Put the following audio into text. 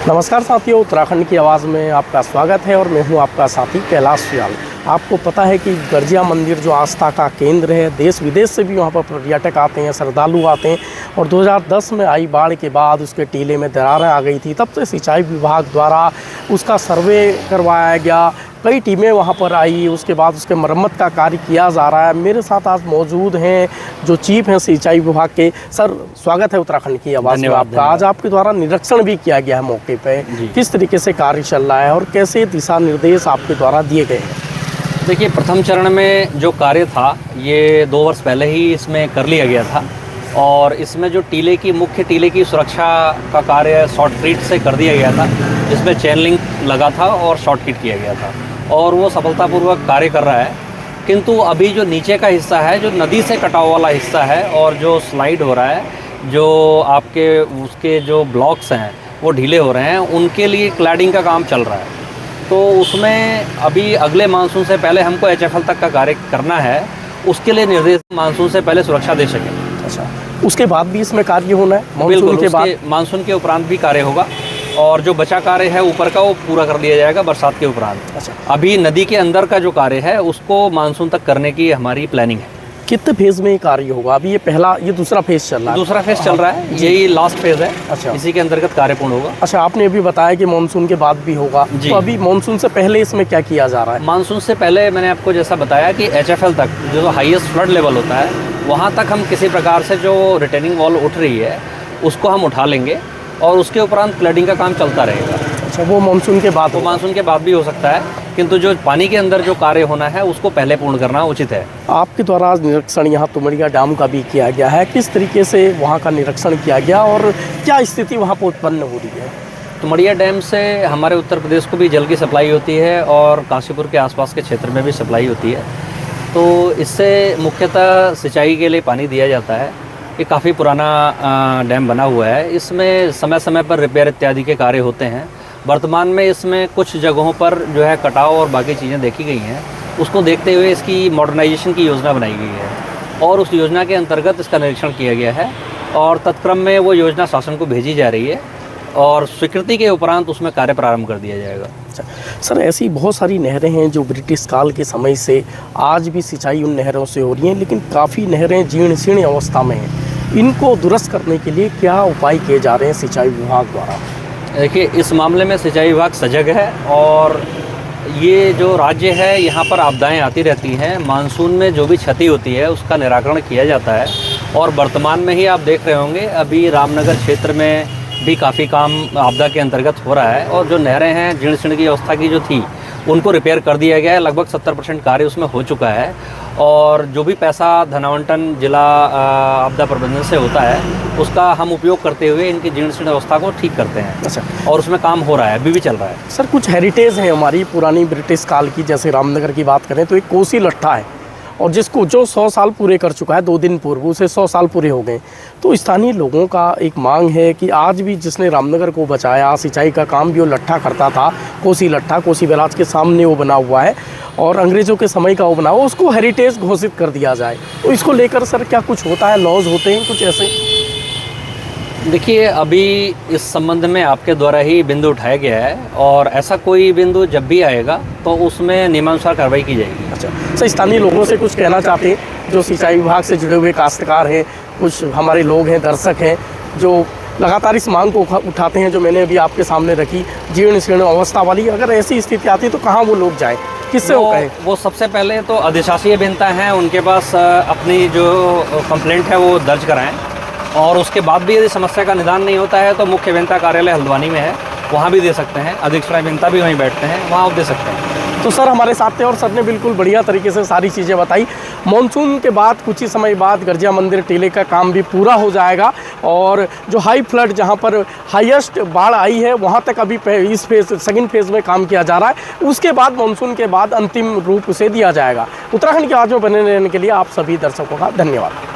नमस्कार साथियों, उत्तराखंड की आवाज़ में आपका स्वागत है और मैं हूं आपका साथी कैलाश सियाल। आपको पता है कि गर्जिया मंदिर जो आस्था का केंद्र है, देश विदेश से भी वहां पर पर्यटक आते हैं, श्रद्धालु आते हैं। और 2010 में आई बाढ़ के बाद उसके टीले में दरारें आ गई थी। तब से सिंचाई विभाग द्वारा उसका सर्वे करवाया गया, कई टीमें वहां पर आई, उसके बाद उसके मरम्मत का कार्य किया जा रहा है। मेरे साथ आज मौजूद हैं जो चीफ हैं सिंचाई विभाग के। सर, स्वागत है उत्तराखंड की आवाज़ में आपका। आज आपके द्वारा निरीक्षण भी किया गया है मौके पे, किस तरीके से कार्य चल रहा है और कैसे दिशा निर्देश आपके द्वारा दिए गए हैं? देखिए, प्रथम चरण में जो कार्य था ये 2 वर्ष पहले ही इसमें कर लिया गया था और इसमें जो मुख्य टीले की सुरक्षा का कार्य शॉर्ट ट्रीट से कर दिया गया था, जिसमें चेन लिंक लगा था और शॉर्ट ट्रीट किया गया था और वो सफलतापूर्वक कार्य कर रहा है। किंतु अभी जो नीचे का हिस्सा है, जो नदी से कटाव वाला हिस्सा है और जो स्लाइड हो रहा है, जो आपके उसके जो ब्लॉक्स हैं वो ढीले हो रहे हैं, उनके लिए क्लैडिंग का काम चल रहा है। तो उसमें अभी अगले मानसून से पहले हमको HFL तक का कार्य करना है, उसके लिए निर्देश मानसून से पहले सुरक्षा दे सकें। अच्छा, उसके बाद भी इसमें कार्य होना है? बिल्कुल, के बाद मानसून के उपरांत भी कार्य होगा और जो बचा कार्य है ऊपर का वो पूरा कर लिया जाएगा बरसात के उपरांत। अच्छा, अभी नदी के अंदर का जो कार्य है उसको मानसून तक करने की हमारी प्लानिंग है। कितने फेज में ये कार्य होगा? अभी ये दूसरा फेज चल रहा है? दूसरा फेज चल रहा है, यही लास्ट फेज है। अच्छा, इसी के अंतर्गत कार्य पूर्ण होगा। अच्छा, आपने अभी बताया कि मानसून के बाद भी होगा, तो अभी मानसून से पहले इसमें क्या किया जा रहा है? मानसून से पहले मैंने आपको जैसा बताया कि HFL तक जो हाईएस्ट फ्लड लेवल होता है वहाँ तक हम किसी प्रकार से जो रिटेनिंग वॉल उठ रही है उसको हम उठा लेंगे और उसके उपरांत क्लडिंग का काम चलता रहेगा। अच्छा, वो मानसून के बाद? वो मानसून के बाद भी हो सकता है, किंतु जो पानी के अंदर जो कार्य होना है उसको पहले पूर्ण करना उचित है। आपके द्वारा आज निरीक्षण यहाँ तुमड़िया डैम का भी किया गया है, किस तरीके से वहाँ का निरीक्षण किया गया और क्या स्थिति वहाँ पर उत्पन्न हो रही है? तुमड़िया डैम से हमारे उत्तर प्रदेश को भी जल की सप्लाई होती है और काशीपुर के आसपास के क्षेत्र में भी सप्लाई होती है। तो इससे मुख्यतः सिंचाई के लिए पानी दिया जाता है। ये काफ़ी पुराना डैम बना हुआ है, इसमें समय समय पर रिपेयर इत्यादि के कार्य होते हैं। वर्तमान में इसमें कुछ जगहों पर जो है कटाव और बाकी चीज़ें देखी गई हैं, उसको देखते हुए इसकी मॉडर्नाइजेशन की योजना बनाई गई है और उस योजना के अंतर्गत इसका निरीक्षण किया गया है और तत्क्रम में वो योजना शासन को भेजी जा रही है और स्वीकृति के उपरांत उसमें कार्य प्रारंभ कर दिया जाएगा। अच्छा सर, ऐसी बहुत सारी नहरें हैं जो ब्रिटिश काल के समय से आज भी सिंचाई उन नहरों से हो रही हैं, लेकिन काफ़ी नहरें जीर्ण शीर्ण अवस्था में हैं। इनको दुरुस्त करने के लिए क्या उपाय किए जा रहे हैं सिंचाई विभाग द्वारा? देखिए, इस मामले में सिंचाई विभाग सजग है और ये जो राज्य है यहाँ पर आपदाएं आती रहती हैं। मानसून में जो भी क्षति होती है उसका निराकरण किया जाता है और वर्तमान में ही आप देख रहे होंगे अभी रामनगर क्षेत्र में भी काफ़ी काम आपदा के अंतर्गत हो रहा है और जो नहरें हैं जीर्ण शीर्ण की अवस्था की जो थी उनको रिपेयर कर दिया गया है। लगभग 70% कार्य उसमें हो चुका है और जो भी पैसा धनावंटन जिला आपदा प्रबंधन से होता है उसका हम उपयोग करते हुए इनकी जीर्ण शीर्ण अवस्था को ठीक करते हैं। अच्छा, और उसमें काम हो रहा है, अभी भी चल रहा है। सर, कुछ हेरिटेज है हमारी पुरानी ब्रिटिश काल की, जैसे रामनगर की बात करें तो एक कोसी लट्ठा है और जो 100 साल पूरे कर चुका है, 2 दिन पूर्व उसे 100 साल पूरे हो गए। तो स्थानीय लोगों का एक मांग है कि आज भी जिसने रामनगर को बचाया, सिंचाई का काम भी वो लट्ठा करता था, कोसी लट्ठा, कोसी बैराज के सामने वो बना हुआ है और अंग्रेज़ों के समय का वो बना हुआ, उसको हेरिटेज घोषित कर दिया जाए। तो इसको लेकर सर क्या कुछ होता है, लॉज होते हैं कुछ ऐसे? देखिए, अभी इस संबंध में आपके द्वारा ही बिंदु उठाया गया है और ऐसा कोई बिंदु जब भी आएगा तो उसमें नियमानुसार कार्रवाई की जाएगी। अच्छा सर, स्थानीय लोगों से कुछ कहना चाहते हैं जो सिंचाई विभाग से जुड़े हुए काश्तकार हैं, कुछ हमारे लोग हैं, दर्शक हैं जो लगातार इस मांग को उठाते हैं जो मैंने अभी आपके सामने रखी, जीर्ण शीर्ण अवस्था वाली, अगर ऐसी स्थिति आती है तो कहाँ वो लोग जाएँ, किससे वो कहें? वो सबसे पहले तो अधिशासी अभियंता हैं, उनके पास अपनी जो कंप्लेंट है वो दर्ज कराएँ और उसके बाद भी यदि समस्या का निदान नहीं होता है तो मुख्य अभियंता कार्यालय हल्द्वानी में है, वहाँ भी दे सकते हैं। अधीक्षण अभियंता भी वहीं बैठते हैं, वहाँ आप दे सकते हैं। तो सर हमारे साथ थे और सर ने बिल्कुल बढ़िया तरीके से सारी चीज़ें बताई। मानसून के बाद कुछ ही समय बाद गर्जिया मंदिर टीले का काम भी पूरा हो जाएगा और जो हाई फ्लड जहां पर हाईएस्ट बाढ़ आई है वहां तक अभी इस सेकंड फेज़ में काम किया जा रहा है। उसके बाद मानसून के बाद अंतिम रूप उसे दिया जाएगा। उत्तराखंड की आवाज़ में बने रहने के लिए आप सभी दर्शकों का धन्यवाद।